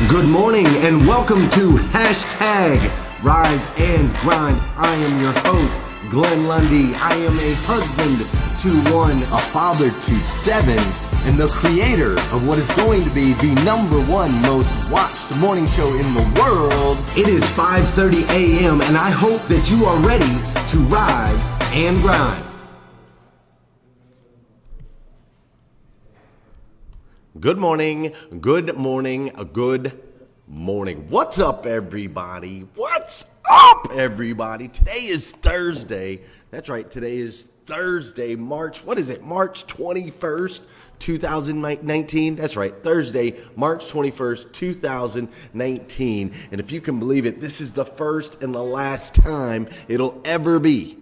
Good morning and welcome to hashtag Rise and Grind. I am your host, Glenn Lundy. I am a husband to one, a father to seven, and the creator of what is going to be the #1 most watched morning show in the world. It is 5:30 a.m. and I hope that you are ready to rise and grind. Good morning, good morning, good morning. What's up, everybody? What's up, everybody? Today is Thursday. That's right, today is Thursday, March 21st, 2019. That's right, Thursday, March 21st, 2019. And if you can believe it, this is the first and the last time it'll ever be.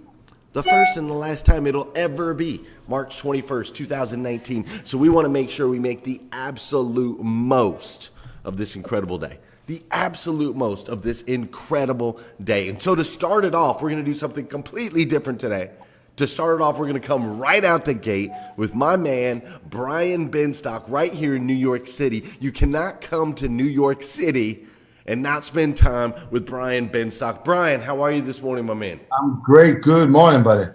The first and the last time it'll ever be March 21st, 2019. So we want to make sure we make the absolute most of this incredible day. The absolute most of this incredible day. And so to start it off, we're going to do something completely different today. To start it off, we're going to come right out the gate with my man, Brian Benstock, right here in New York City. You cannot come to New York City and not spend time with Brian Benstock. Brian, how are you this morning, my man? I'm great. Good morning, buddy.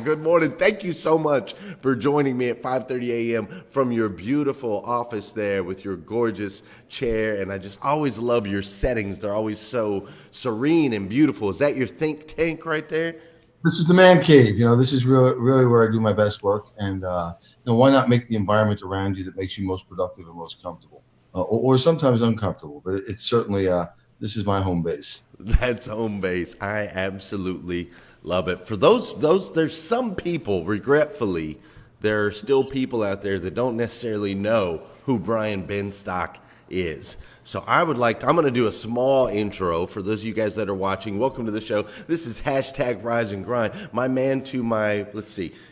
Good morning. Thank you so much for joining me at 5:30 a.m. from your beautiful office there with your gorgeous chair. And I just always love your settings. They're always so serene and beautiful. Is that your think tank right there? This is the man cave. This is really where I do my best work. And why not make the environment around you that makes you most productive and most comfortable? Or sometimes uncomfortable, but it's certainly, this is my home base. That's home base. I absolutely love it. For those, there's some people, regretfully, there are still people out there that don't necessarily know who Brian Benstock is. So I'm going to do a small intro for those of you guys that are watching. Welcome to the show. This is hashtag Rise and Grind. My man to my,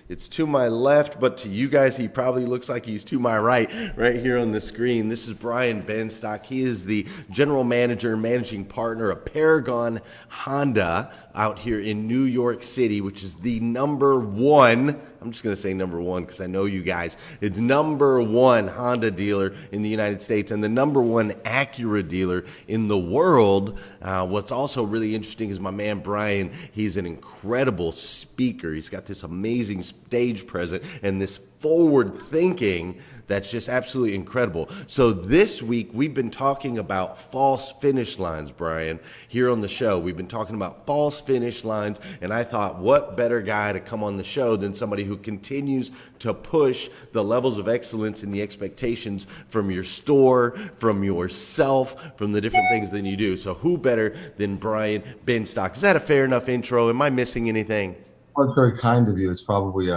it's to my left, but to you guys, he probably looks like he's to my right here on the screen. This is Brian Benstock. He is the general manager and managing partner of Paragon Honda out here in New York City, which is the #1. I'm just going to say #1 because I know you guys. It's #1 Honda dealer in the United States and the #1 Acura dealer in the world. What's also really interesting is my man Brian. He's an incredible speaker. He's got this amazing stage presence and this forward thinking that's just absolutely incredible. So this week we've been talking about false finish lines, Brian, here on the show. We've been talking about false finish lines, and I thought what better guy to come on the show than somebody who continues to push the levels of excellence and the expectations from your store, from yourself, from the different things that you do. So who better than Brian Benstock? Is that a fair enough intro? Am I missing anything? Well, it's very kind of you. It's probably,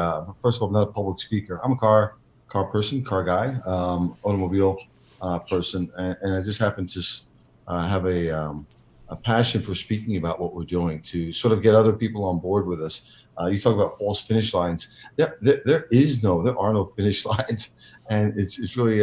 first of all, I'm not a public speaker. I'm a car person, car guy, automobile person, and I just happen to have a passion for speaking about what we're doing to sort of get other people on board with us. You talk about false finish lines. There are no finish lines, and it's really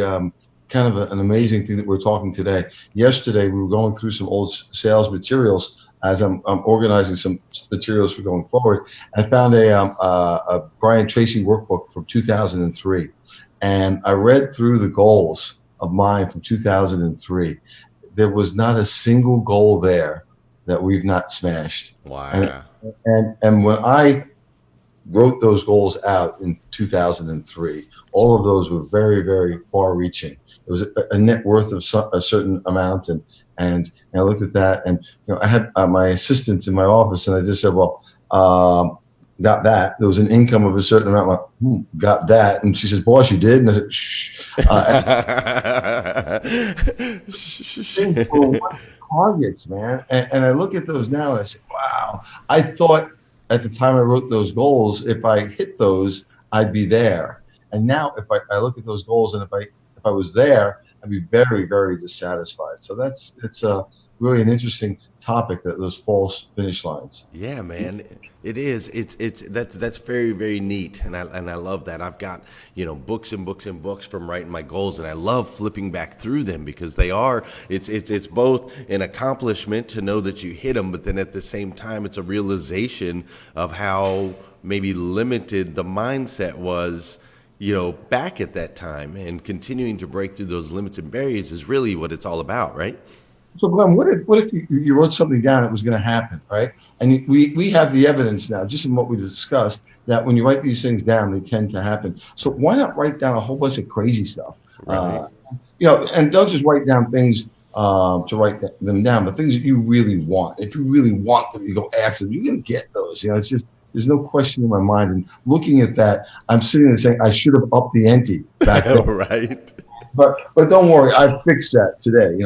kind of an amazing thing that we're talking today. Yesterday, we were going through some old sales materials as I'm organizing some materials for going forward. I found a Brian Tracy workbook from 2003, and I read through the goals of mine from 2003. There was not a single goal there that we've not smashed. Wow. And when I wrote those goals out in 2003, all of those were very, very far-reaching. It was a net worth of a certain amount, and I looked at that, and I had my assistants in my office, and I just said, well, got that. There was an income of a certain amount. Got that. And she says, boss, you did? And I said, shh. Targets, man. And I look at those now, and I say, wow. I thought at the time I wrote those goals, if I hit those, I'd be there. And now if I look at those goals, and if I was there, I'd be very, very dissatisfied. So it's really an interesting topic, that those false finish lines. Yeah, man, it is. That's very, very neat, and I love that. I've got books and books and books from writing my goals, and I love flipping back through them because it's both an accomplishment to know that you hit them, but then at the same time it's a realization of how maybe limited the mindset was back at that time and continuing to break through those limits and barriers is really what it's all about, right? So Glenn, what if you wrote something down that was going to happen, right? And we have the evidence now, just in what we discussed, that when you write these things down, they tend to happen. So why not write down a whole bunch of crazy stuff? Right. And don't just write down things to write them down, but things that you really want. If you really want them, you go after them. You're going to get those. It's just, there's no question in my mind. And looking at that, I'm sitting there saying I should have upped the ante back then. Right. But don't worry, I fixed that today.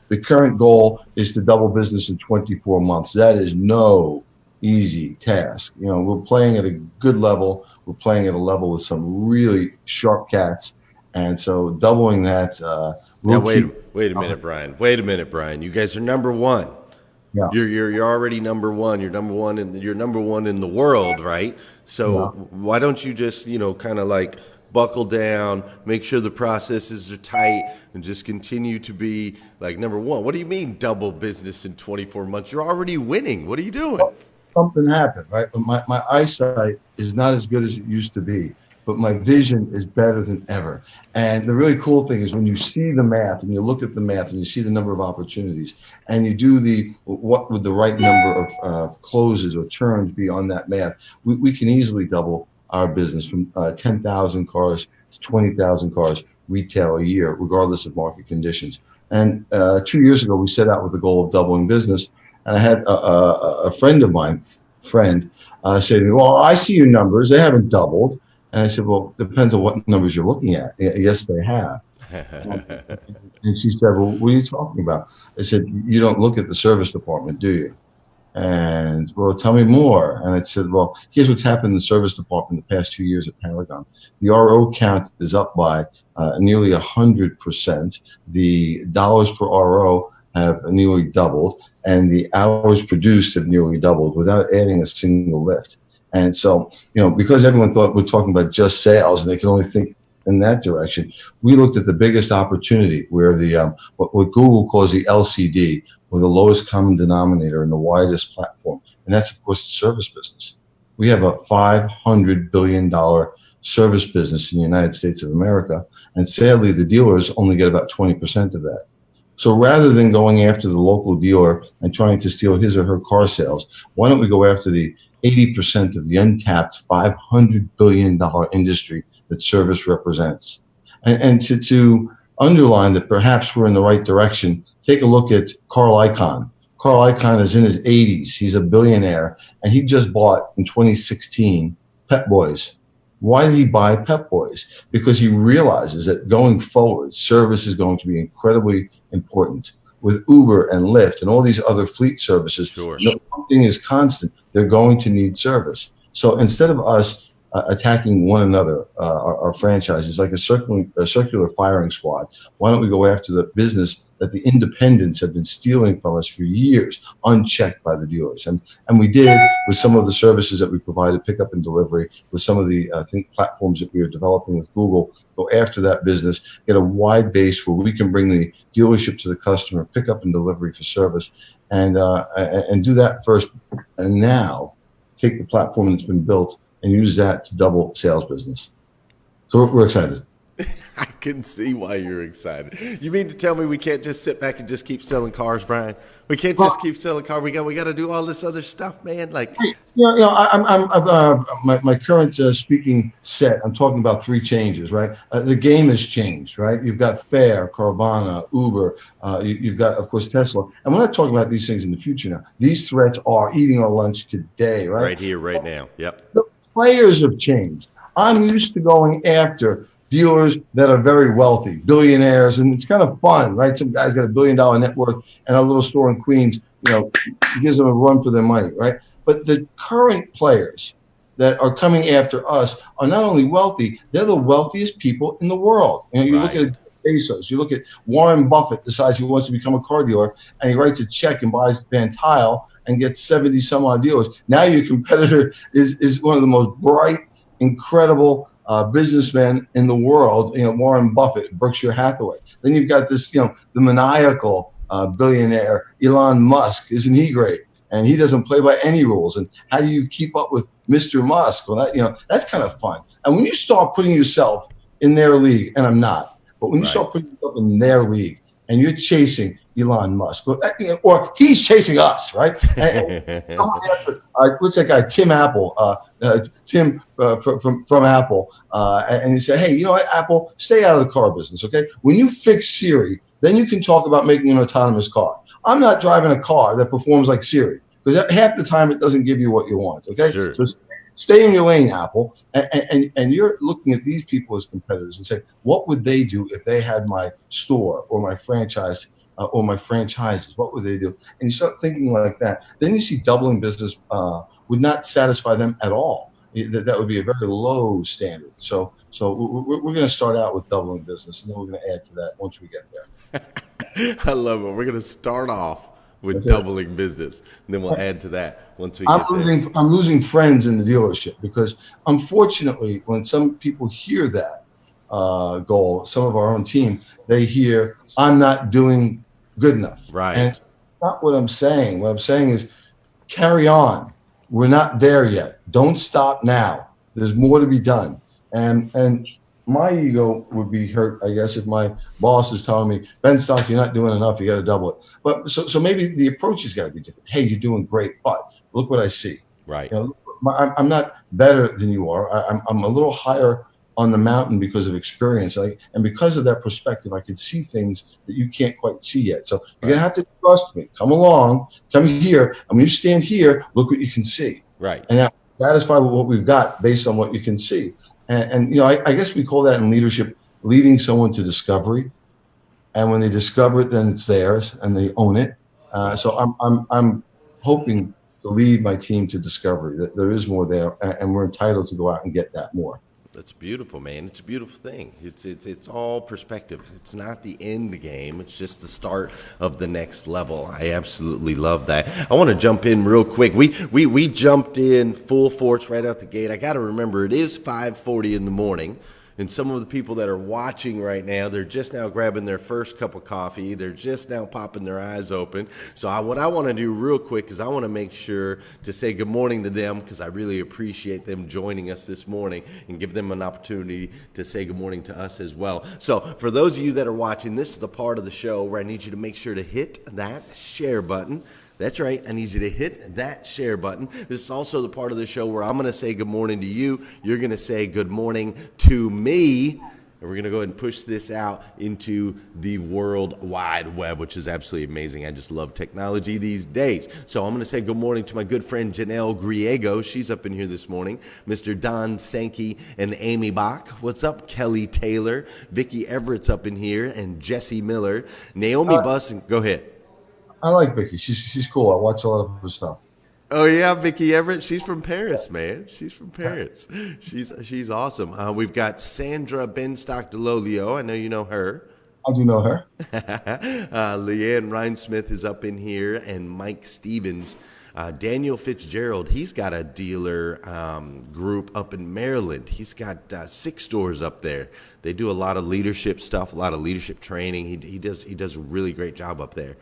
The current goal is to double business in 24 months. That is no easy task. We're playing at a good level. We're playing at a level with some really sharp cats, and so doubling that. Now wait a minute, Brian. Wait a minute, Brian. You guys are number one. Yeah. You're already number one. You're number one in the world, right? So why don't you just kind of like buckle down, make sure the processes are tight, and just continue to be like number one? What do you mean double business in 24 months? You're already winning. What are you doing? Well, something happened, right? My eyesight is not as good as it used to be, but my vision is better than ever. And the really cool thing is when you see the math and you look at the math and you see the number of opportunities and you do what would the right number of closes or turns be on that math, we can easily double our business from 10,000 cars to 20,000 cars retail a year, regardless of market conditions. And 2 years ago, we set out with the goal of doubling business. And I had a friend of mine, say to me, well, I see your numbers. They haven't doubled. And I said, well, depends on what numbers you're looking at. Yes, they have. And she said, well, what are you talking about? I said, you don't look at the service department, do you? And, well, tell me more. And I said, well, here's what's happened in the service department the past 2 years at Paragon. The RO count is up by nearly 100%. The dollars per RO have nearly doubled, and the hours produced have nearly doubled without adding a single lift. And so, because everyone thought we're talking about just sales and they can only think in that direction, we looked at the biggest opportunity where what Google calls the LCD, or the lowest common denominator and the widest platform. And that's, of course, the service business. We have a $500 billion service business in the United States of America. And sadly, the dealers only get about 20% of that. So rather than going after the local dealer and trying to steal his or her car sales, why don't we go after the 80% of the untapped $500 billion industry that service represents? And to underline that perhaps we're in the right direction, take a look at Carl Icahn. Carl Icahn is in his 80s. He's a billionaire, and he just bought in 2016 Pep Boys. Why did he buy Pep Boys? Because he realizes that going forward, service is going to be incredibly important. With Uber and Lyft and all these other fleet services, Sure. One thing is constant. They're going to need service. So instead of us attacking one another, our franchises, like a circular firing squad, why don't we go after the business that the independents have been stealing from us for years, unchecked by the dealers? And we did with some of the services that we provided, pickup and delivery, with some of the platforms that we are developing with Google, go after that business, get a wide base where we can bring the dealership to the customer, pickup and delivery for service, and do that first, and now take the platform that's been built and use that to double sales business. So we're excited. I can see why you're excited. You mean to tell me we can't just sit back and just keep selling cars, Brian? We can't just keep selling cars. We got to do all this other stuff, man. Like, my current speaking set, I'm talking about 3 changes, right? The game has changed, right? You've got Fare, Carvana, Uber. You've got, of course, Tesla. And we're not talking about these things in the future now. These threats are eating our lunch today, right? Right here, right now. Yep. The players have changed. I'm used to going after dealers that are very wealthy, billionaires, and it's kind of fun, right? Some guy's got $1 billion net worth and a little store in Queens, gives them a run for their money, right? But the current players that are coming after us are not only wealthy, they're the wealthiest people in the world. You look at Bezos, you look at Warren Buffett, decides he wants to become a car dealer, and he writes a check and buys Van Tile and gets 70 some odd dealers. Now your competitor is one of the most bright, incredible businessmen in the world, Warren Buffett, Berkshire Hathaway. Then you've got this, the maniacal billionaire, Elon Musk. Isn't he great? And he doesn't play by any rules. And how do you keep up with Mr. Musk. Well, that's kind of fun. And when you start putting yourself in their league, and I'm not, but when you start putting yourself in their league and you're chasing Elon Musk, or he's chasing us, right? What's that guy, Tim Apple, Tim from Apple, and he said, hey, you know what, Apple, stay out of the car business, okay? When you fix Siri, then you can talk about making an autonomous car. I'm not driving a car that performs like Siri, because half the time it doesn't give you what you want, okay? Sure. So stay in your lane, Apple, and you're looking at these people as competitors and say, what would they do if they had my store or my franchise or my franchises? What would they do? And you start thinking like that. Then you see doubling business would not satisfy them at all. That would be a very low standard. So we're going to start out with doubling business, and then we're going to add to that once we get there. I love it. We're going to start off with doubling business, and then we'll add to that once we get there. I'm losing friends in the dealership because, unfortunately, when some people hear that goal, some of our own team, they hear, I'm not doing good enough. Right. And that's not what I'm saying. What I'm saying is carry on. We're not there yet. Don't stop now. There's more to be done. And my ego would be hurt, I guess, if my boss is telling me, Benstock, you're not doing enough. You got to double it. But so maybe the approach has got to be different. Hey, you're doing great, but look what I see. Right. I'm not better than you are. I'm a little higher on the mountain because of experience. And because of that perspective, I can see things that you can't quite see yet. So you're going to have to trust me. Come along, come here. And when you stand here, look what you can see. Right. And now satisfied with what we've got based on what you can see. And I guess we call that in leadership, leading someone to discovery. And when they discover it, then it's theirs and they own it. So I'm hoping to lead my team to discovery, that there is more there, and we're entitled to go out and get that more. That's beautiful, man. It's a beautiful thing. It's all perspective. It's not the end game. It's just the start of the next level. I absolutely love that. I want to jump in real quick. We jumped in full force right out the gate. I got to remember it is 5:40 in the morning. And some of the people that are watching right now, they're just now grabbing their first cup of coffee. They're just now popping their eyes open. So what I want to do real quick is I want to make sure to say good morning to them, because I really appreciate them joining us this morning, and give them an opportunity to say good morning to us as well. So for those of you that are watching, this is the part of the show where I need you to make sure to hit that share button. That's right. I need you to hit that share button. This is also the part of the show where I'm going to say good morning to you. You're going to say good morning to me. And we're going to go ahead and push this out into the World Wide Web, which is absolutely amazing. I just love technology these days. So I'm going to say good morning to my good friend Janelle Griego. She's up in here this morning. Mr. Don Sankey and Amy Bach. What's up? Kelly Taylor. Vicki Everett's up in here. And Jesse Miller. Naomi Busson. Go ahead. I like Vicki. She's cool. I watch a lot of her stuff. Oh yeah, Vicki Everett. She's from Paris, man. She's from Paris. She's awesome. We've got Sandra Benstock DeLolio. I know you know her. I do know her. Leanne Rhinesmith is up in here, and Mike Stevens. Daniel Fitzgerald, he's got a dealer group up in Maryland. He's got 6 stores up there. They do a lot of leadership stuff, a lot of leadership training. He does a really great job up there.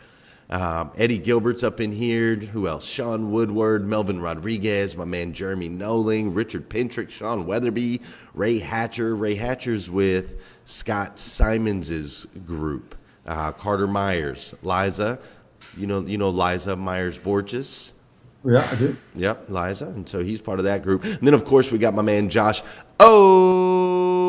Eddie Gilbert's up in here. Who else? Sean Woodward, Melvin Rodriguez, my man Jeremy Noling, Richard Pintrick, Sean Weatherby, Ray Hatcher. Ray Hatcher's with Scott Simons's group. Carter Myers, Liza. You know Liza Myers-Borges. Yeah, I do. Yep, Liza. And so he's part of that group. And then, of course, we got my man Josh. Oh,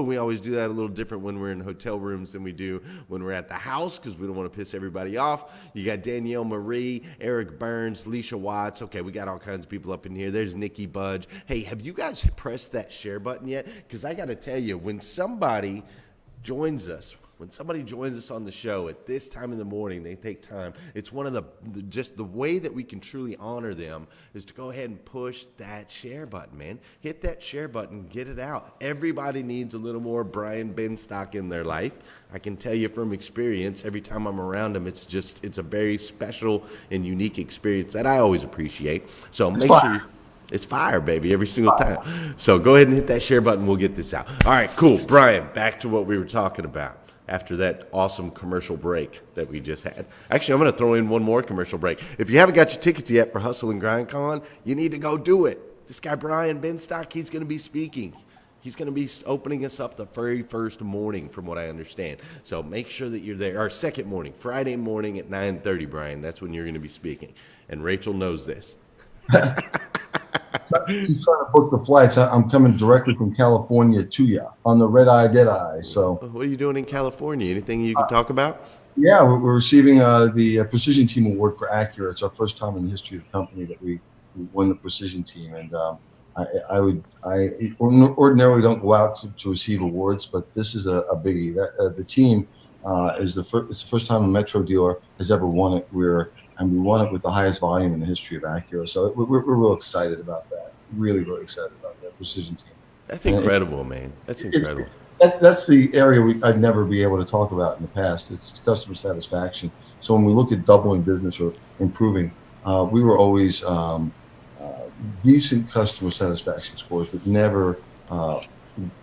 we always do that a little different when we're in hotel rooms than we do when we're at the house, because we don't want to piss everybody off. You got Danielle Marie, Eric Burns, Leisha Watts. Okay, we got all kinds of people up in here. There's Nikki Budge. Hey, have you guys pressed that share button yet? Because I got to tell you, when somebody joins us on the show at this time in the morning, they take time. It's one of just the way that we can truly honor them is to go ahead and push that share button, man. Hit that share button, get it out. Everybody needs a little more Brian Benstock in their life. I can tell you from experience, every time I'm around him, it's a very special and unique experience that I always appreciate. So make sure it's fire, baby, every single time. So go ahead and hit that share button. We'll get this out. All right, cool. Brian, back to what we were talking about. after that awesome commercial break that we just had. Actually, I'm going to throw in one more commercial break. If you haven't got your tickets yet for Hustle and Grind Con, you need to go do it. This guy, Brian Benstock, he's going to be speaking. He's going to be opening us up the very first morning, from what I understand. So make sure that you're there. Our second morning, Friday morning at 9:30, Brian. That's when you're going to be speaking. And Rachel knows this. She's trying to book the flights. I'm coming directly from California to you on the red eye, dead eye. So, what are you doing in California? Anything you can talk about? Yeah, we're receiving the Precision Team Award for Acura. It's our first time in the history of the company that we won the Precision Team, and I ordinarily don't go out to receive awards, but this is a biggie. The team it's the first time a Metro dealer has ever won it. And we won it with the highest volume in the history of Acura. So we're real excited about that. Really, really excited about that Precision Team. That's incredible, man. That's incredible. That's the area I'd never be able to talk about in the past. It's customer satisfaction. So when we look at doubling business or improving, we were always decent customer satisfaction scores, but never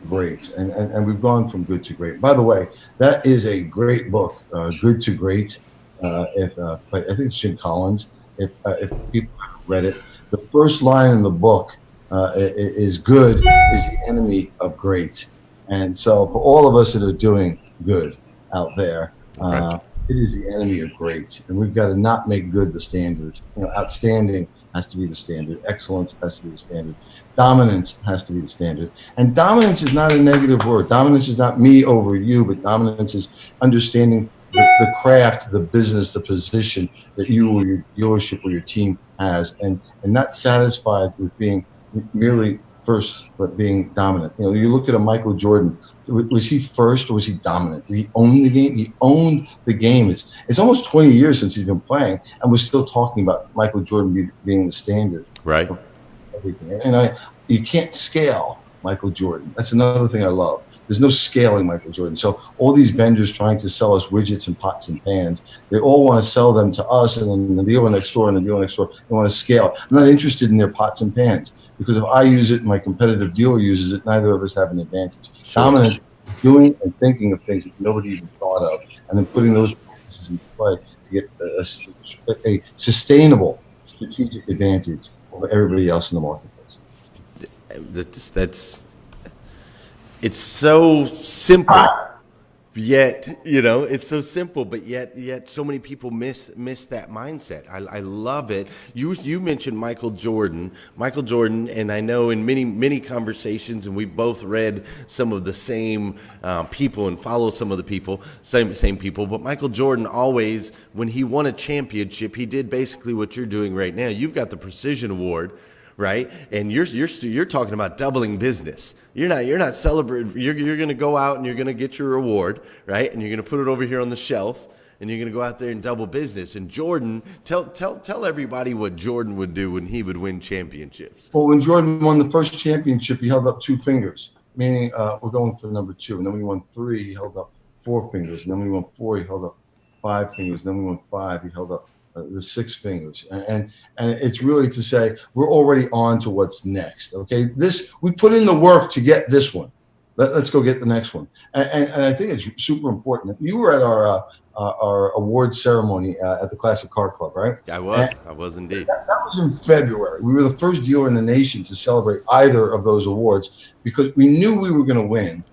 great. And we've gone from good to great. By the way, that is a great book, Good to Great. I think it's Jim Collins. If people haven't read it, the first line in the book is "Good is the enemy of great." And so, for all of us that are doing good out there, it is the enemy of great, and we've got to not make good the standard. Outstanding has to be the standard. Excellence has to be the standard. Dominance has to be the standard. And dominance is not a negative word. Dominance is not me over you, but dominance is understanding the craft, the business, the position that you or your dealership or your team has, and not satisfied with being merely first, but being dominant. You look at a Michael Jordan. Was he first or was he dominant? Did he own the game? He owned the game. It's almost 20 years since he's been playing, and we're still talking about Michael Jordan being the standard. Right. Of everything. And you can't scale Michael Jordan. That's another thing I love. There's no scaling Michael Jordan. So all these vendors trying to sell us widgets and pots and pans, they all want to sell them to us, and then the dealer next door and the dealer next door, they want to scale. I'm not interested in their pots and pans, because if I use it and my competitive dealer uses it, neither of us have an advantage. Sure. Dominant, doing and thinking of things that nobody even thought of, and then putting those practices into play to get a sustainable strategic advantage over everybody else in the marketplace. It's so simple, yet it's so simple, but yet so many people miss that mindset. I love it. You mentioned Michael Jordan, and I know in many conversations, and we both read some of the same people and follow some of the people, same people. But Michael Jordan always, when he won a championship, he did basically what you're doing right now. You've got the Precision Award, right? And you're talking about doubling business. You're not celebrating. You're going to go out and you're going to get your reward, right? And you're going to put it over here on the shelf, and you're going to go out there and double business. And Jordan, tell everybody what Jordan would do when he would win championships. Well, when Jordan won the first championship, he held up 2 fingers, meaning we're going for number 2. And then when he won 3, he held up 4 fingers. And then when he won 4, he held up 5 fingers. And then when he won 5, he held up the 6 fingers, and it's really to say we're already on to what's next. Okay, we put in the work to get this one. Let's go get the next one. And I think it's super important. You were at our award ceremony at the Classic Car Club, right? I was indeed. That was in February. We were the first dealer in the nation to celebrate either of those awards because we knew we were going to win.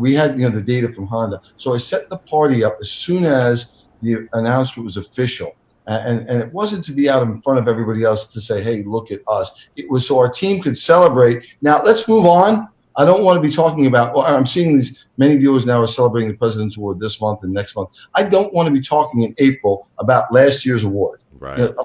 We had the data from Honda, so I set the party up as soon as the announcement was official. And it wasn't to be out in front of everybody else to say, hey, look at us. It was so our team could celebrate. Now, let's move on. I don't want to be talking about, well, I'm seeing many dealers now are celebrating the President's Award this month and next month. I don't want to be talking in April about last year's award. Right. To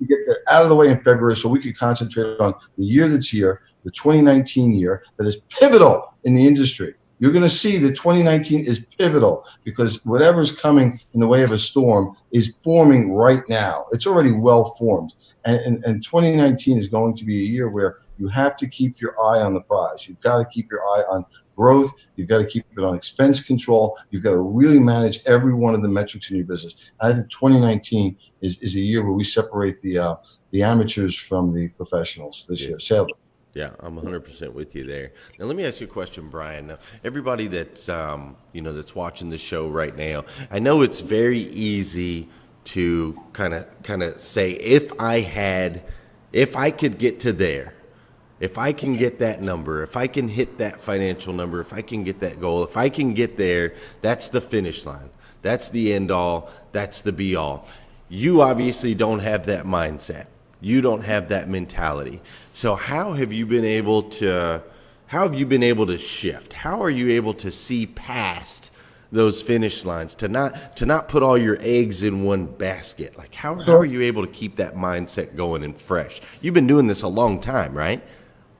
get that out of the way in February so we could concentrate on the year that's here, the 2019 year, that is pivotal in the industry. You're going to see that 2019 is pivotal because whatever's coming in the way of a storm is forming right now. It's already well formed. And 2019 is going to be a year where you have to keep your eye on the prize. You've got to keep your eye on growth. You've got to keep it on expense control. You've got to really manage every one of the metrics in your business. And I think 2019 is a year where we separate the amateurs from the professionals this year, sadly. Yeah, I'm 100% with you there. Now, let me ask you a question, Brian. Now, everybody that's that's watching the show right now, I know it's very easy to kind of say, if I could get to there, if I can get that number, if I can hit that financial number, if I can get that goal, if I can get there, that's the finish line. That's the end all. That's the be all. You obviously don't have that mindset. You don't have that mentality. So how have you been able to shift? How are you able to see past those finish lines, to not put all your eggs in one basket? Like how are you able to keep that mindset going and fresh? You've been doing this a long time, right?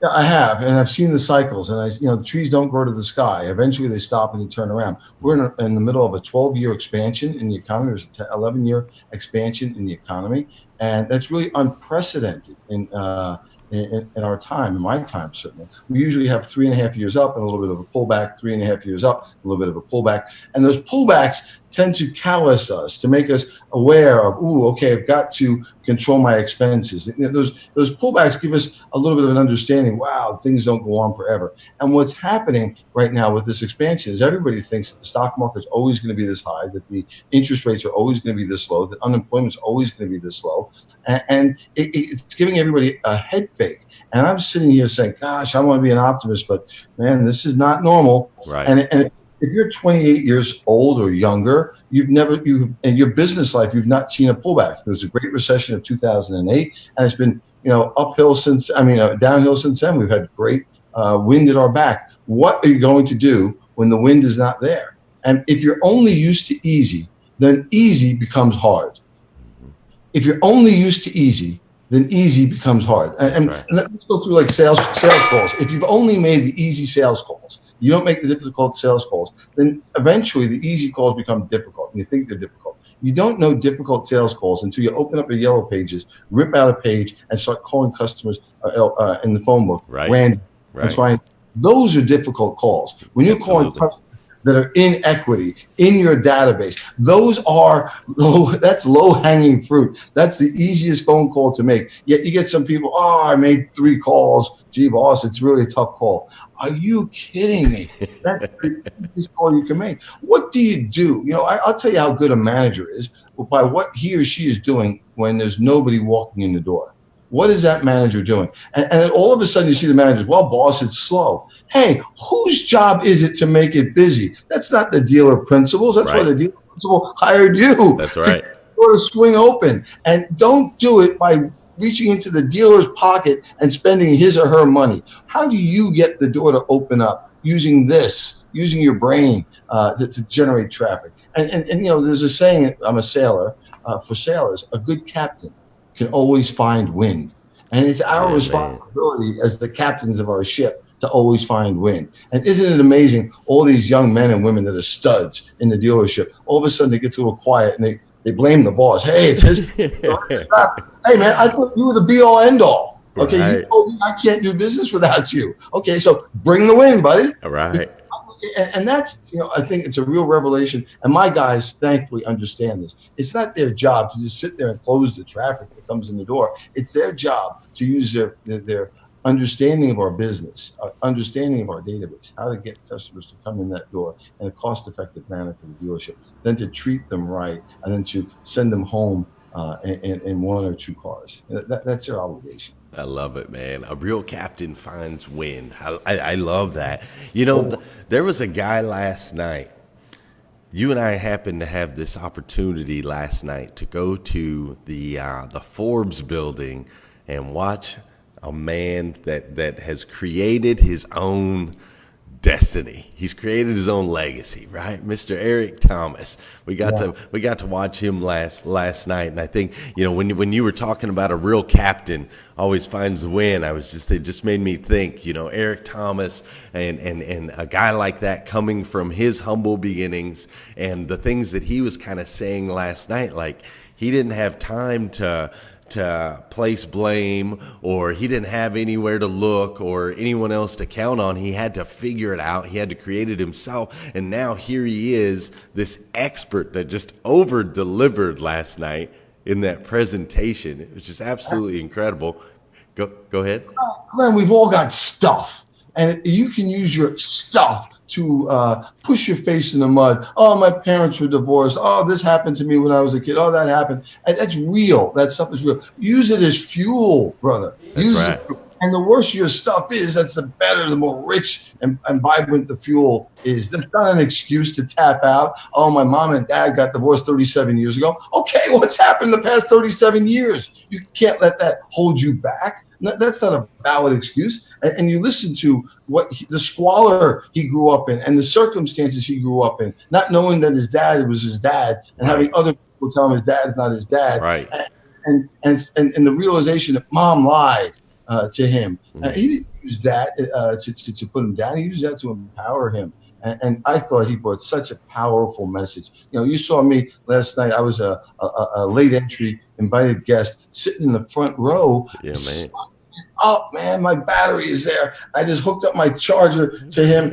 Yeah, I have, and I've seen the cycles. And the trees don't grow to the sky. Eventually, they stop and they turn around. We're in the middle of a 12-year expansion in the economy. There's an 11-year expansion in the economy, and that's really unprecedented in our time, in my time certainly. We usually have 3.5 years up and a little bit of a pullback, 3.5 years up, a little bit of a pullback, and those pullbacks tend to callous us, to make us aware of, okay, I've got to control my expenses. Those pullbacks give us a little bit of an understanding, wow, things don't go on forever. And what's happening right now with this expansion is everybody thinks that the stock market's always going to be this high, that the interest rates are always going to be this low, that unemployment's always going to be this low. And it's giving everybody a head fake. And I'm sitting here saying, gosh, I want to be an optimist, but man, this is not normal. Right. And if you're 28 years old or younger, in your business life, you've not seen a pullback. There was a great recession of 2008, and it's been, downhill since then. We've had great wind at our back. What are you going to do when the wind is not there? And if you're only used to easy, then easy becomes hard. If you're only used to easy, then easy becomes hard. And let's go through like sales calls. If you've only made the easy sales calls, you don't make the difficult sales calls, then eventually the easy calls become difficult, and you think they're difficult. You don't know difficult sales calls until you open up your yellow pages, rip out a page, and start calling customers in the phone book. Right. Those are difficult calls. When you're calling customers that are in equity in your database, that's low-hanging fruit. That's the easiest phone call to make. Yet you get some people, I made 3 calls. Gee, boss, it's really a tough call. Are you kidding me? That's the easiest call you can make. What do you do? I'll tell you how good a manager is by what he or she is doing when there's nobody walking in the door. What is that manager doing? And then all of a sudden you see the manager, well, boss, it's slow. Hey, whose job is it to make it busy? That's not the dealer principals. That's why the dealer principal hired you. That's right. To swing open. And don't do it by reaching into the dealer's pocket and spending his or her money. How do you get the door to open up using your brain to generate traffic? And there's a saying, I'm a sailor, for sailors, a good captain can always find wind. And it's our responsibility as the captains of our ship to always find wind. And isn't it amazing, all these young men and women that are studs in the dealership, all of a sudden they get a little quiet and they blame the boss. Hey, it's his. Hey, man, I thought you were the be-all, end-all. Okay, right. You told me I can't do business without you. Okay, so bring the wind, buddy. All right. And that's, I think it's a real revelation. And my guys thankfully understand this. It's not their job to just sit there and close the traffic that comes in the door. It's their job to use their understanding of our business, understanding of our database, how to get customers to come in that door in a cost-effective manner for the dealership, then to treat them right, and then to send them home in 1 or 2 cars. That's their obligation. I love it, man. A real captain finds wind. I love that. There was a guy last night. You and I happened to have this opportunity last night to go to the Forbes building and watch a man that has created his own destiny. He's created his own legacy, right? Mr. Eric Thomas. We got to watch him last night, and I think when you were talking about a real captain always finds the win, it just made me think, Eric Thomas and a guy like that coming from his humble beginnings and the things that he was kind of saying last night, like he didn't have time to place blame, or he didn't have anywhere to look or anyone else to count on. He had to figure it out. He had to create it himself. And now here he is, this expert that just over-delivered last night in that presentation. It was just absolutely incredible. Go ahead. Glenn, we've all got stuff, and you can use your stuff to push your face in the mud. Oh, my parents were divorced. Oh, this happened to me when I was a kid. Oh, that happened. And that's real. That stuff is real. Use it as fuel, brother. That's Use right. it. And the worse your stuff is, that's the better, the more rich and vibrant the fuel is. That's not an excuse to tap out. Oh, my mom and dad got divorced 37 years ago. Okay, what's happened in the past 37 years? You can't let that hold you back. That's not a valid excuse. And you listen to the squalor he grew up in and the circumstances he grew up in, not knowing that his dad was his dad, and having other people tell him his dad's not his dad. Right. And the realization that mom lied to him. He didn't use that to put him down. He used that to empower him. And I thought he brought such a powerful message. You know, you saw me last night. I was a late entry invited guest sitting in the front row. Yeah, man. Up, man, my battery is there. I just hooked up my charger to him.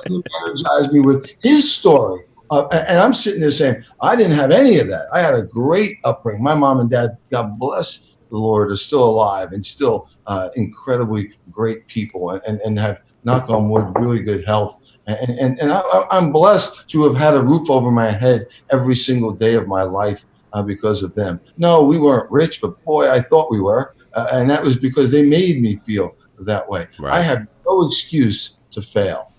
He energized me with his story. And I'm sitting there saying, I didn't have any of that. I had a great upbringing. My mom and dad, God bless the Lord, are still alive and still incredibly great people and have, knock on wood, really good health. And I'm blessed to have had a roof over my head every single day of my life because of them. No, we weren't rich, but boy, I thought we were. And that was because they made me feel that way. Right. I have no excuse to fail.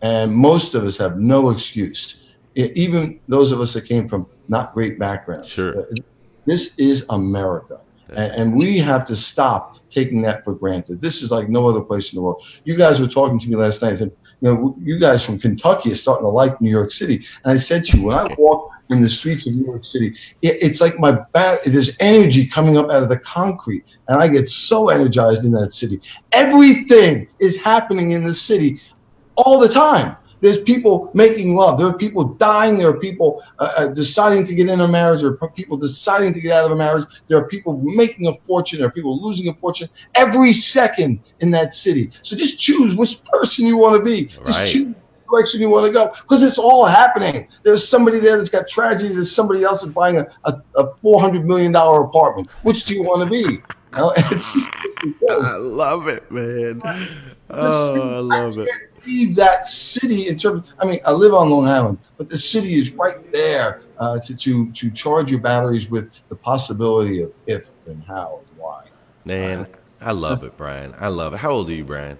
And most of us have no excuse. Even those of us that came from not great backgrounds. Sure. This is America. And we have to stop taking that for granted. This is like no other place in the world. You guys were talking to me last night and said, you know, you guys from Kentucky are starting to like New York City. And I said to you, when I walk in the streets of New York City, it's like there's energy coming up out of the concrete. And I get so energized in that city. Everything is happening in the city all the time. There's people making love. There are people dying. There are people deciding to get in a marriage. There are people deciding to get out of a marriage. There are people making a fortune. There are people losing a fortune every second in that city. So just choose which person you want to be. Just choose the direction you want to go, because it's all happening. There's somebody there that's got tragedy. There's somebody else that's buying a $400 million apartment. Which do you want to be? You know, I love it, man. Oh, I love it. Leave that city in terms. I mean, I live on Long Island, but the city is right there to charge your batteries with the possibility of if and how and why. Man, I love it, Brian. I love it. How old are you, Brian?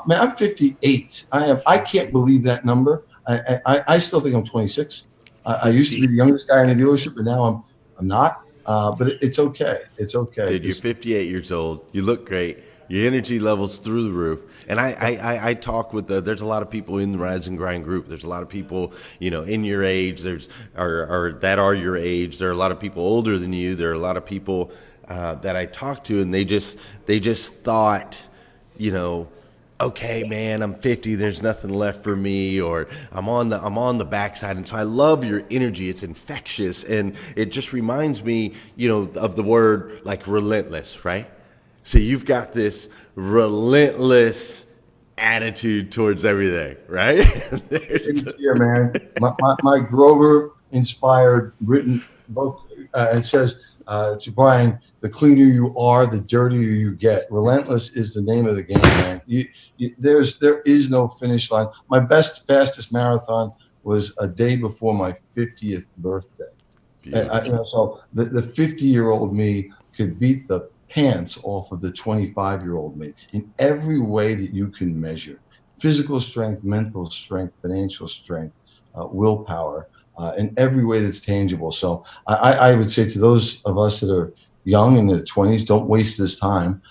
Man, I'm 58. I can't believe that number. I still think I'm 26. I used to be the youngest guy in the dealership, but now I'm not. But it's okay. It's okay. Dude, you're 58 years old. You look great. Your energy level's through the roof. And I talk with there's a lot of people in the Rise and Grind group. There's a lot of people, you know, in your age. Or that are your age. There are a lot of people older than you. There are a lot of people that I talk to, and they just thought, you know, okay, man, I'm 50. There's nothing left for me, or I'm on the backside. And so I love your energy. It's infectious, and it just reminds me, you know, of the word like relentless, right? So you've got this relentless attitude towards everything, right? Yeah, man. My Grover-inspired written book, it says to Brian, the cleaner you are, the dirtier you get. Relentless is the name of the game, man. There is no finish line. My fastest marathon was a day before my 50th birthday. So the 50-year-old me could beat the pants off of the 25-year-old me in every way that you can measure: physical strength, mental strength, financial strength, willpower, in every way that's tangible. So I would say to those of us that are young in their 20s, don't waste this time.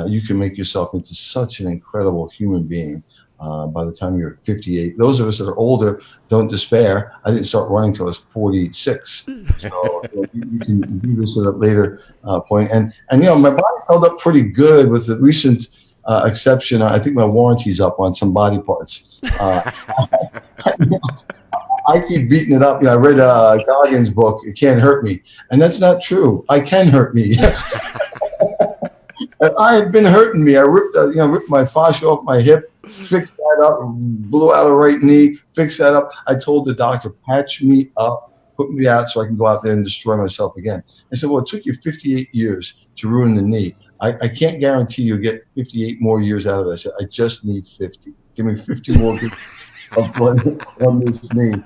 You can make yourself into such an incredible human being by the time you're 58. Those of us that are older, don't despair. I didn't start running till I was 46. So you can do this at a later point. And you know, my body held up pretty good with the recent exception. I think my warranty's up on some body parts. I keep beating it up. You know, I read Goggins' book, It Can't Hurt Me. And that's not true. I can hurt me. I have been hurting me. I ripped my fascia off my hip, fixed that up, blew out a right knee, fixed that up. I told the doctor, patch me up, put me out so I can go out there and destroy myself again. I said, well, it took you 58 years to ruin the knee. I can't guarantee you'll get 58 more years out of it. I said, I just need 50. Give me 50 more on this knee.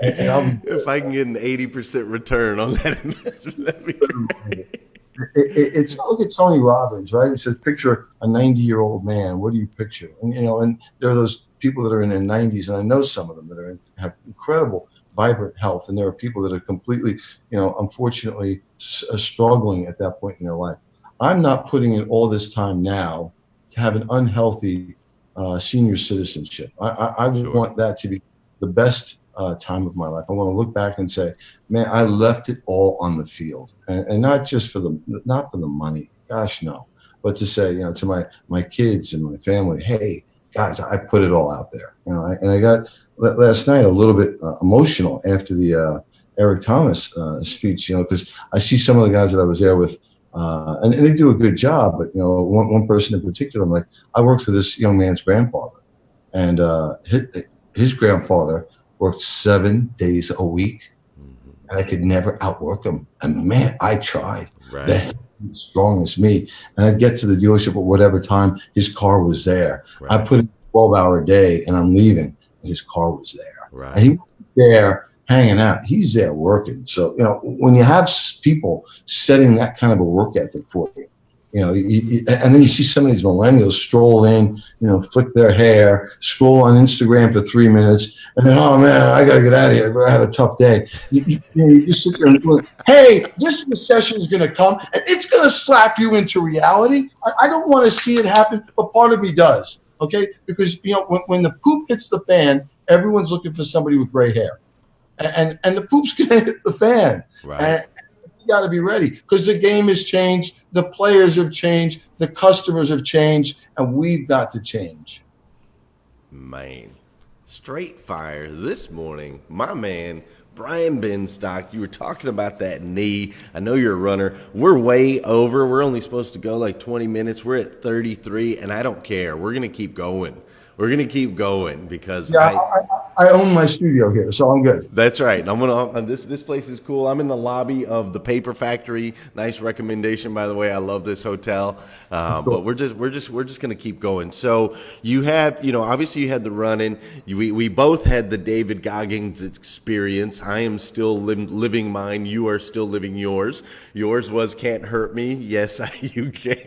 And I'll be If I can get an 80% return on that investment, that'd be great. it's look at Tony Robbins, right? He says, picture a 90-year-old man. What do you picture? And and there are those people that are in their 90s, and I know some of them that have incredible, vibrant health, and there are people that are completely, unfortunately, struggling at that point in their life. I'm not putting in all this time now to have an unhealthy senior citizenship. I Sure. want that to be the best time of my life. I want to look back and say, man, I left it all on the field, and not just not for the money. Gosh, no, but to say, to my kids and my family, hey, guys, I put it all out there. And I got last night a little bit emotional after the Eric Thomas speech, because I see some of the guys that I was there with. And they do a good job, but one person in particular, I'm like, I worked for this young man's grandfather, and his grandfather worked 7 days a week, and I could never outwork him. And man, I tried. Right. They're as strong as me, and I'd get to the dealership at whatever time his car was there. Right. I put in a 12-hour day, and I'm leaving, and his car was there. Right. And he was there hanging out. He's there working. So, when you have people setting that kind of a work ethic for you, and then you see some of these millennials stroll in, flick their hair, scroll on Instagram for 3 minutes, and then, oh man, I got to get out of here. I had a tough day. You just sit there and go, hey, this recession is going to come, and it's going to slap you into reality. I don't want to see it happen, but part of me does. Okay, because when the poop hits the fan, everyone's looking for somebody with gray hair. And the poop's going to hit the fan. Right. And you got to be ready, because the game has changed. The players have changed. The customers have changed. And we've got to change. Man, straight fire this morning. My man, Brian Benstock, you were talking about that knee. I know you're a runner. We're way over. We're only supposed to go like 20 minutes. We're at 33, and I don't care. We're going to keep going. We're going to keep going because I own my studio here, so I'm good. That's right. This place is cool. I'm in the lobby of the Paper Factory. Nice recommendation, by the way. I love this hotel. But we're just going to keep going. So you have, obviously you had the running. We both had the David Goggins experience. I am still living mine. You are still living yours. Yours was can't hurt me. Yes, you can.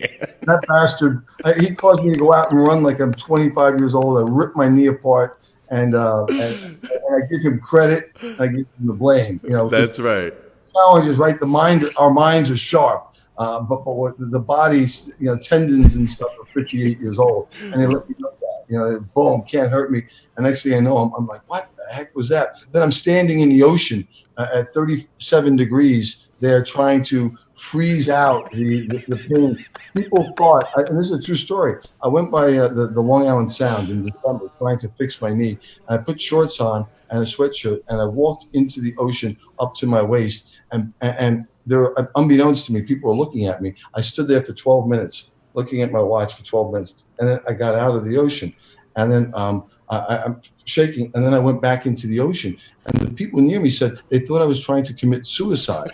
That bastard, he caused me to go out and run like I'm 25 years old. I ripped my knee apart. And I give him credit. I give him the blame. That's right. Challenge is right. Our minds are sharp, but what the body's tendons and stuff are 58 years old, and they let me know that. Boom, can't hurt me. And next thing I know, I'm like, what the heck was that? Then I'm standing in the ocean at 37 degrees. They're trying to freeze out the pain. People thought, and this is a true story, I went by the Long Island Sound in December trying to fix my knee. And I put shorts on and a sweatshirt, and I walked into the ocean up to my waist. And there, unbeknownst to me, people were looking at me. I stood there for 12 minutes, looking at my watch for 12 minutes. And then I got out of the ocean. And then I'm shaking, and then I went back into the ocean. And the people near me said they thought I was trying to commit suicide.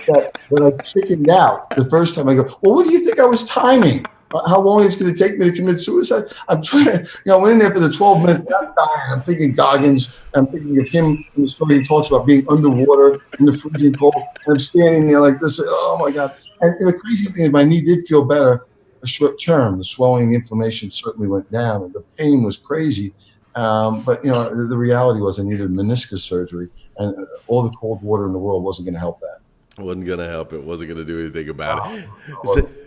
But I chickened out the first time. I go, well, what do you think I was timing? How long it's going to take me to commit suicide? I'm trying to, I went in there for the 12 minutes. And I'm dying. I'm thinking Goggins. I'm thinking of him in the story. He talks about being underwater in the freezing cold. And I'm standing there like this. Oh my God. And the crazy thing is my knee did feel better a short term. The swelling, the inflammation certainly went down, and the pain was crazy. But the reality was I needed meniscus surgery, and all the cold water in the world wasn't going to help that. Wasn't going to help. It wasn't going to do anything about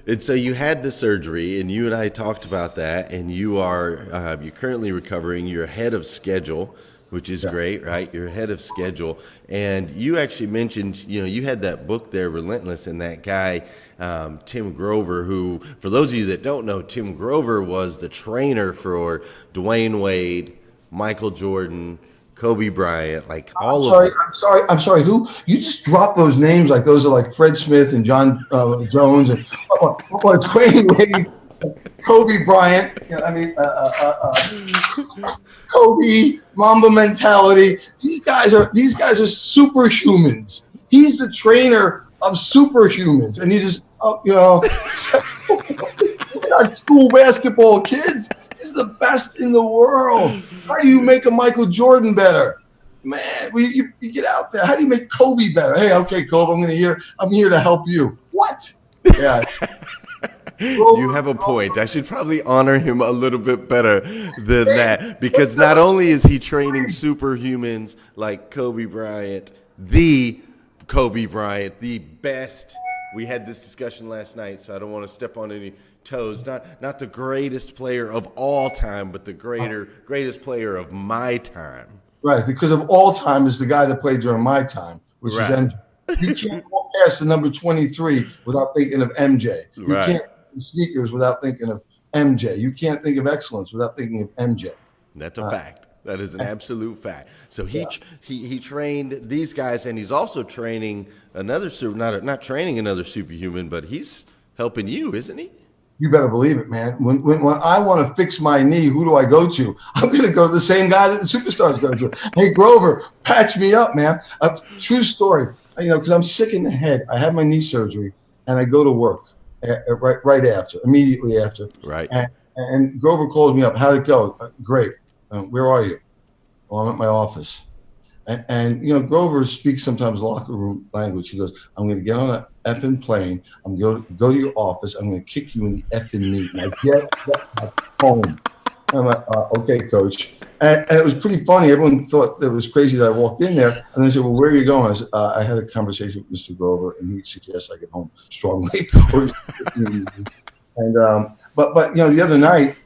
it. So you had the surgery, and you and I talked about that, and you're currently recovering. You're ahead of schedule, which is great, right? You're ahead of schedule. And you actually mentioned, you had that book there, Relentless, and that guy, Tim Grover, who, for those of you that don't know, Tim Grover was the trainer for Dwayne Wade, Michael Jordan, Kobe Bryant, like all of them. I'm sorry. Who? You just dropped those names like those are like Fred Smith and John Jones and Dwayne Wade, Kobe Bryant. Kobe, Mamba mentality. These guys are superhumans. He's the trainer of superhumans, and you just, it's not school basketball, kids. He's the best in the world. How do you make a Michael Jordan better? Man, you get out there. How do you make Kobe better? Hey, okay, Kobe, I'm here to help you. What? Yeah. You have a point. I should probably honor him a little bit better than that, because not only is he training superhumans like Kobe Bryant, the best. We had this discussion last night, so I don't want to step on any toes. Not the greatest player of all time, but the greatest player of my time. Right, because of all time is the guy that played during my time, which is MJ. You can't walk past the number 23 without thinking of MJ. You can't sneakers without thinking of MJ. You can't think of excellence without thinking of MJ. That's a fact. That is an absolute fact. So he trained these guys, and he's also training another not training another superhuman, but he's helping you, isn't he? You better believe it, man. When I want to fix my knee, who do I go to? I'm going to go to the same guy that the superstars go to. Hey, Grover, patch me up, man. A true story. Because I'm sick in the head. I had my knee surgery, and I go to work right after, immediately after. Right. And Grover calls me up. How'd it go? Great. Where are you? Well, I'm at my office. And Grover speaks sometimes locker room language. He goes, I'm going to get on an effing plane. I'm going to go to your office. I'm going to kick you in the effing knee. And I get home. And I'm like, okay, coach. And it was pretty funny. Everyone thought it was crazy that I walked in there. And they said, well, where are you going? I said, I had a conversation with Mr. Grover, and he suggests I get home strongly. And but the other night,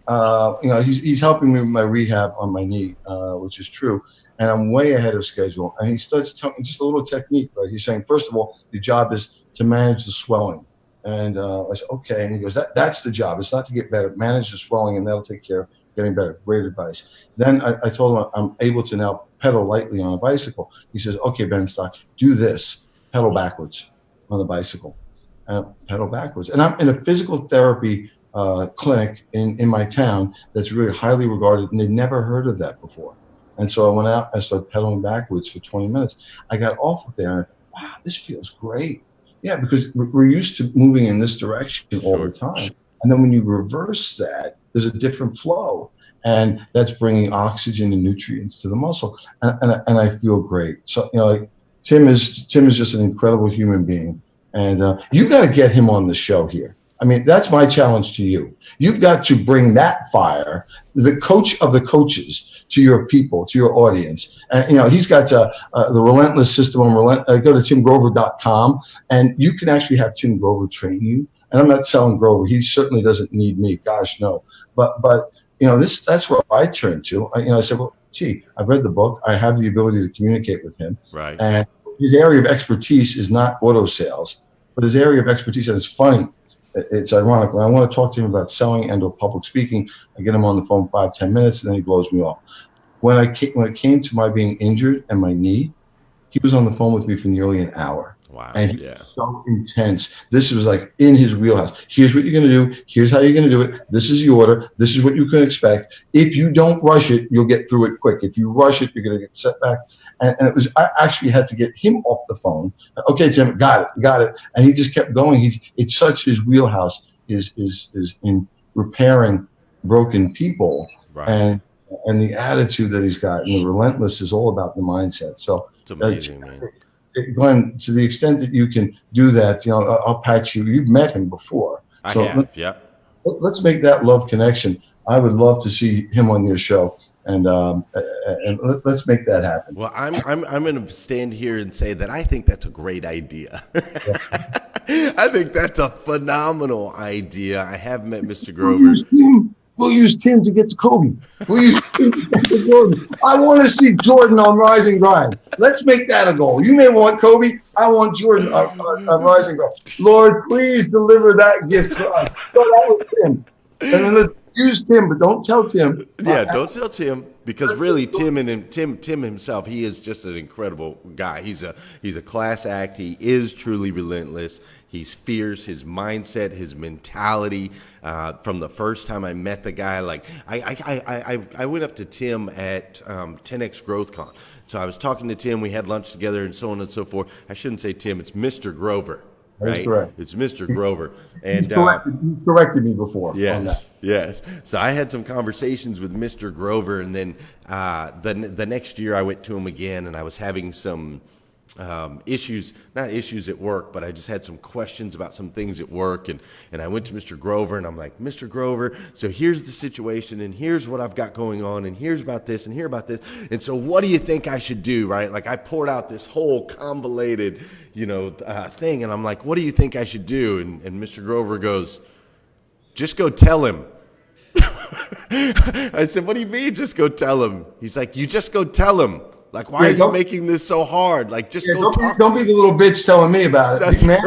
he's helping me with my rehab on my knee, which is true. And I'm way ahead of schedule. And he starts telling me just a little technique, right? He's saying, first of all, the job is to manage the swelling. And I said, okay. And he goes, that's the job. It's not to get better. Manage the swelling, and that'll take care of getting better. Great advice. Then I told him I'm able to now pedal lightly on a bicycle. He says, okay, Benstock, do this. Pedal backwards on the bicycle. Pedal backwards. And I'm in a physical therapy clinic in my town that's really highly regarded, and they'd never heard of that before. And so I went out and started pedaling backwards for 20 minutes. I got off of there, and I thought, wow, this feels great. Yeah, because we're used to moving in this direction all the time. And then when you reverse that, there's a different flow. And that's bringing oxygen and nutrients to the muscle. And I feel great. So, Tim is just an incredible human being. And you got to get him on the show here. I mean, that's my challenge to you. You've got to bring that fire, the coach of the coaches, to your people, to your audience. And, he's got the Relentless system on go to timgrover.com, and you can actually have Tim Grover train you. And I'm not selling Grover. He certainly doesn't need me. Gosh, no. But that's where I turn to. I said, well, gee, I've read the book. I have the ability to communicate with him. Right. And his area of expertise is not auto sales, but his area of expertise, and it's funny. It's ironic. When I want to talk to him about selling and or public speaking, I get him on the phone 5-10 minutes, and then he blows me off. When it came to my being injured and my knee, he was on the phone with me for nearly an hour. Wow. And he was so intense. This was like in his wheelhouse. Here's what you're going to do. Here's how you're going to do it. This is the order. This is what you can expect. If you don't rush it, you'll get through it quick. If you rush it, you're going to get set back. And I actually had to get him off the phone. Okay, Tim, got it. And he just kept going. It's such his wheelhouse is in repairing broken people. Right. And the attitude that he's got, and the relentless is all about the mindset. So it's amazing, man. Glenn, to the extent that you can do that, I'll patch you. You've met him before. I have, yeah. Let's make that love connection. I would love to see him on your show, and let's make that happen. Well, I'm going to stand here and say that I think that's a great idea. I think that's a phenomenal idea. I have met Mr. Grover. We'll use Tim to get to Kobe. We'll use Tim to get to Jordan. I want to see Jordan on Rise and Grind. Let's make that a goal. You may want Kobe. I want Jordan on Rise and Grind. Lord, please deliver that gift to us. So that was Tim. And then let's use Tim, but don't tell Tim. Yeah, don't tell Tim, because really Tim himself, he is just an incredible guy. He's a class act. He is truly relentless. He's fierce. His mindset, his mentality. From the first time I met the guy, like I went up to Tim at 10X GrowthCon. So I was talking to Tim. We had lunch together and so on and so forth. I shouldn't say Tim. It's Mr. Grover, That's right? correct. It's Mr. Grover. And He corrected me before on that. yes, yes. So I had some conversations with Mr. Grover, and then the next year I went to him again, and I was having some issues, not issues at work, but I just had some questions about some things at work, and I went to Mr. Grover, and I'm like, Mr. Grover, so here's the situation, and here's what I've got going on, and here's about this, and here about this, and so what do you think I should do, right? Like, I poured out this whole convoluted, thing, and I'm like, what do you think I should do? And Mr. Grover goes, just go tell him. I said, what do you mean, just go tell him? He's like, you just go tell him. Like, why are you making this so hard? Like, just go talk. Don't be the little bitch telling me about it. That's man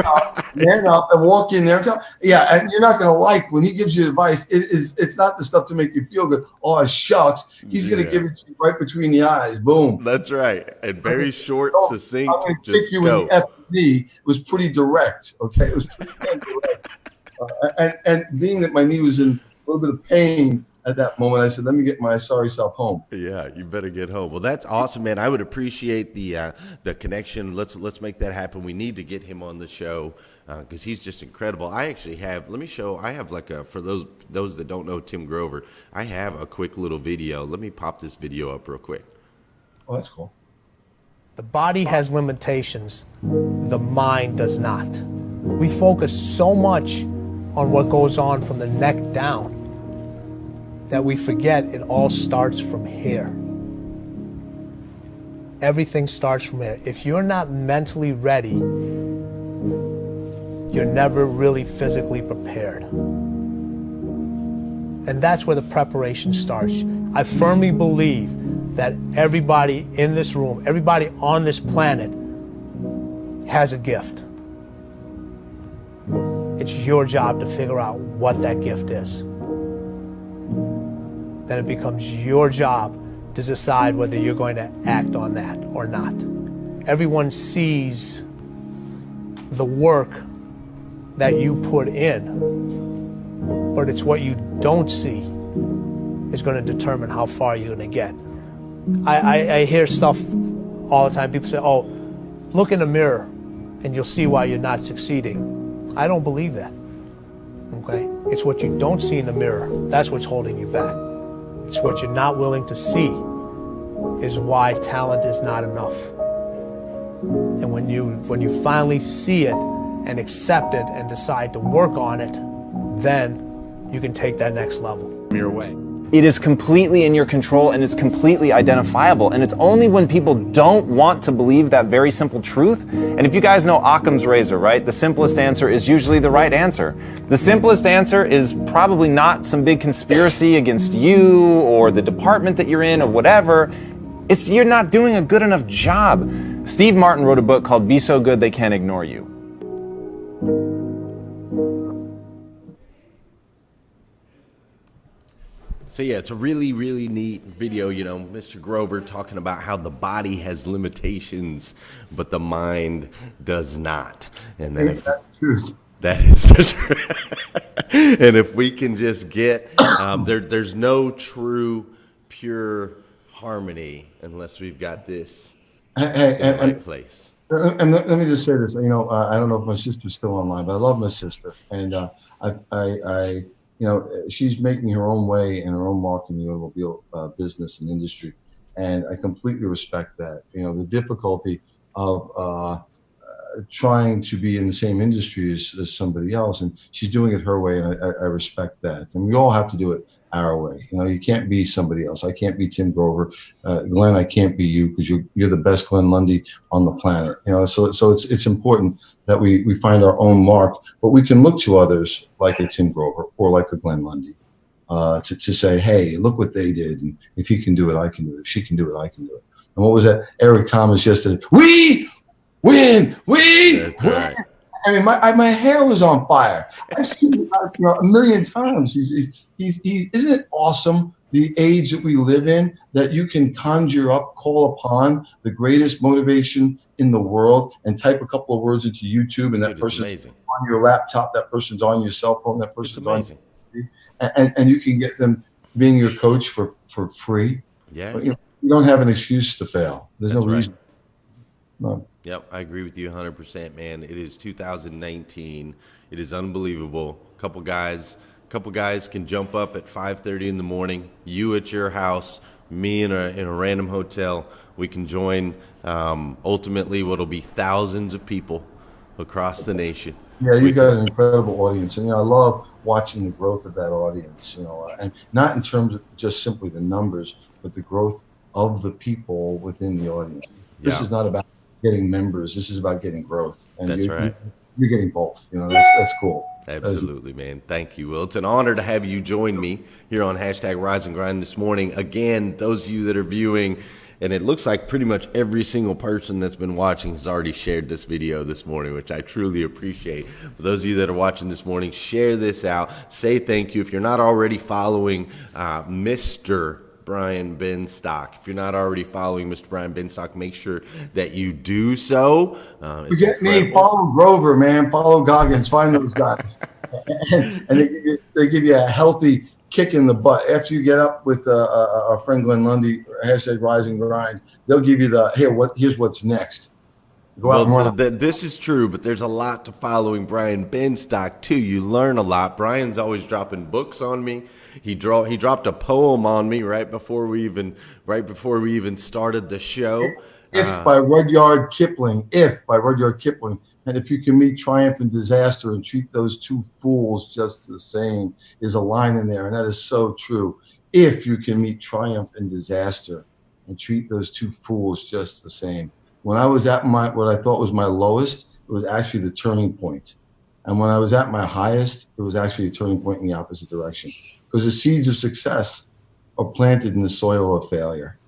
up and walk in there and tell. Yeah, and you're not going to like when he gives you advice. It's not the stuff to make you feel good. Oh, shucks. He's going to give it to you right between the eyes. Boom. That's right. And very short, succinct. I'm going to just kick you go. in the FD. It was pretty direct. Okay, it was pretty direct. And being that my knee was in a little bit of pain at that moment, I said, let me get my sorry self home. Yeah, you better get home. Well, that's awesome, man. I would appreciate the connection. Let's make that happen. We need to get him on the show because he's just incredible. I actually have, let me show, I have like for those that don't know Tim Grover, I have a quick little video. Let me pop this video up real quick. Oh, that's cool. The body has limitations. The mind does not. We focus so much on what goes on from the neck down that we forget it all starts from here. Everything starts from here. If you're not mentally ready, you're never really physically prepared. And that's where the preparation starts. I firmly believe that everybody in this room, everybody on this planet has a gift. It's your job to figure out what that gift is. Then it becomes your job to decide whether you're going to act on that or not. Everyone sees the work that you put in, but it's what you don't see is going to determine how far you're going to get. I hear stuff all the time. People say, oh, look in the mirror and you'll see why you're not succeeding. I don't believe that, okay? It's what you don't see in the mirror. That's what's holding you back. It's what you're not willing to see is why talent is not enough. And when you finally see it and accept it and decide to work on it, then you can take that next level. Your way. It is completely in your control and it's completely identifiable. And it's only when people don't want to believe that very simple truth. And if you guys know Occam's razor, right? The simplest answer is usually the right answer. The simplest answer is probably not some big conspiracy against you or the department that you're in or whatever. It's you're not doing a good enough job. Steve Martin wrote a book called Be So Good They Can't Ignore You. So yeah, it's a really, really neat video, Mr. Grover talking about how the body has limitations, but the mind does not. And then if That's the truth. that is the truth. And if we can just get, there's no true, pure harmony unless we've got this in the right place. And let me just say this. I don't know if my sister's still online, but I love my sister, and she's making her own way and her own mark in the automobile business and industry, and I completely respect that. The difficulty of trying to be in the same industry as somebody else, and she's doing it her way, and I respect that. And we all have to do it our way. You can't be somebody else. I can't be Tim Grover. Glenn, I can't be you because you're the best Glenn Lundy on the planet. So it's important that we find our own mark, but we can look to others like a Tim Grover or like a Glenn Lundy to say, hey, look what they did. And if he can do it, I can do it. If she can do it, I can do it. And what was that? Eric Thomas yesterday. We win. That's right. I mean, my hair was on fire. I've seen it a million times. Isn't it awesome the age that we live in, that you can conjure up, call upon the greatest motivation in the world and type a couple of words into YouTube, and that person's on your laptop, that person's on your cell phone, that person's on and you can get them being your coach for free. Yeah. But, You don't have an excuse to fail. There's That's no right. reason. No. Yep, I agree with you 100%, man. It is 2019. It is unbelievable. Couple guys can jump up at 5:30 in the morning. You at your house, me in a random hotel. We can join ultimately what'll be thousands of people across the nation. Yeah, We you got can- an incredible audience, and I love watching the growth of that audience. And not in terms of just simply the numbers, but the growth of the people within the audience. This Yeah. is not about getting members. This is about getting growth, and That's right. you're getting both. That's cool. Absolutely, man. Thank you. Well, it's an honor to have you join me here on hashtag Rise and Grind this morning. Again, those of you that are viewing, and it looks like pretty much every single person that's been watching has already shared this video this morning, which I truly appreciate. For those of you that are watching this morning, share this out. Say thank you. If you're not already following Mr. Brian Benstock. If you're not already following Mr. Brian Benstock, make sure that you do so. Forget me. Follow Grover, man. Follow Goggins. Find those guys, and they give you a healthy kick in the butt after you get up with our friend Glenn Lundy. Hashtag Rise and Grind. They'll give you here's what's next. Go out and Well, run. this is true, but there's a lot to following Brian Benstock too. You learn a lot. Brian's always dropping books on me. He dropped a poem on me right before we even started the show. If by Rudyard Kipling. And if you can meet triumph and disaster and treat those two fools just the same, is a line in there, and that is so true. If you can meet triumph and disaster and treat those two fools just the same. When I was at what I thought was my lowest, it was actually the turning point. And when I was at my highest, it was actually a turning point in the opposite direction. Because the seeds of success are planted in the soil of failure.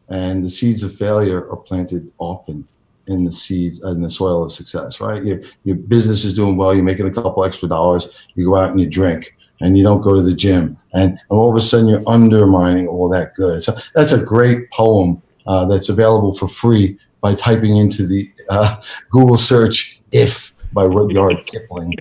And the seeds of failure are planted often in the soil of success, right? Your business is doing well, you're making a couple extra dollars, you go out and you drink, and you don't go to the gym. And all of a sudden you're undermining all that good. So that's a great poem that's available for free by typing into the Google search "If" by Rudyard Kipling.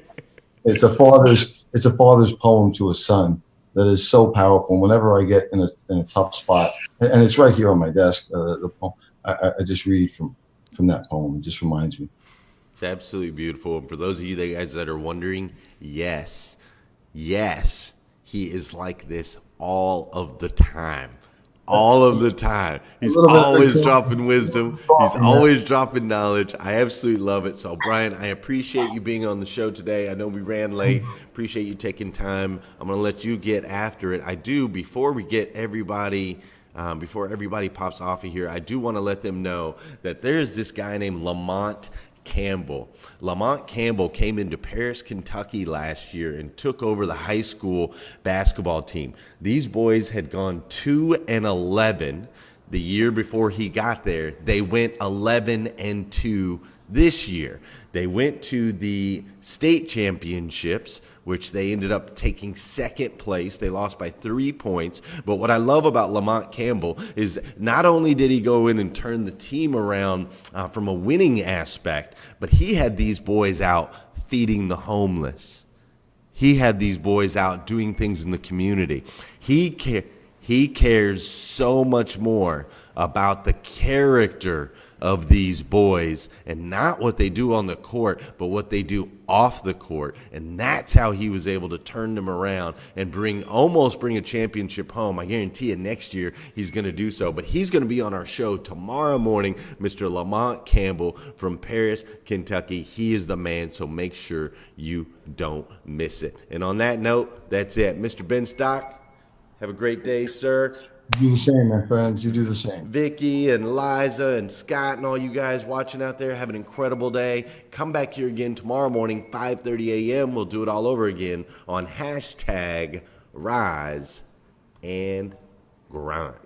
It's a father's poem to a son that is so powerful. Whenever I get in a tough spot, and it's right here on my desk, the poem, I just read from that poem. It just reminds me. It's absolutely beautiful. And for those of you guys that are wondering, yes, he is like this all of the time. All of the time. He's always dropping wisdom. He's always dropping knowledge. I absolutely love it. So, Brian, I appreciate you being on the show today. I know we ran late. Appreciate you taking time. I'm going to let you get after it. I do, before everybody pops off of here, I do want to let them know that there's this guy named Lamont Campbell. Lamont Campbell came into Paris, Kentucky last year and took over the high school basketball team. These boys had gone 2-11 the year before he got there. They went 11-2 this year. They went to the state championships, which they ended up taking second place. They lost by 3 points. But what I love about Lamont Campbell is not only did he go in and turn the team around from a winning aspect, but he had these boys out feeding the homeless. He had these boys out doing things in the community. He cares so much more about the character of these boys and not what they do on the court, but what they do off the court. And that's how he was able to turn them around and almost bring a championship home. I guarantee you next year he's going to do so. But he's going to be on our show tomorrow morning, Mr. Lamont Campbell from Paris, Kentucky. He is the man, so make sure you don't miss it. And on that note, that's it. Mr. Benstock, have a great day, sir. You do the same, my friends. You do the same. Vicky and Liza and Scott and all you guys watching out there, have an incredible day. Come back here again tomorrow morning, 5:30 a.m. We'll do it all over again on hashtag Rise and Grind.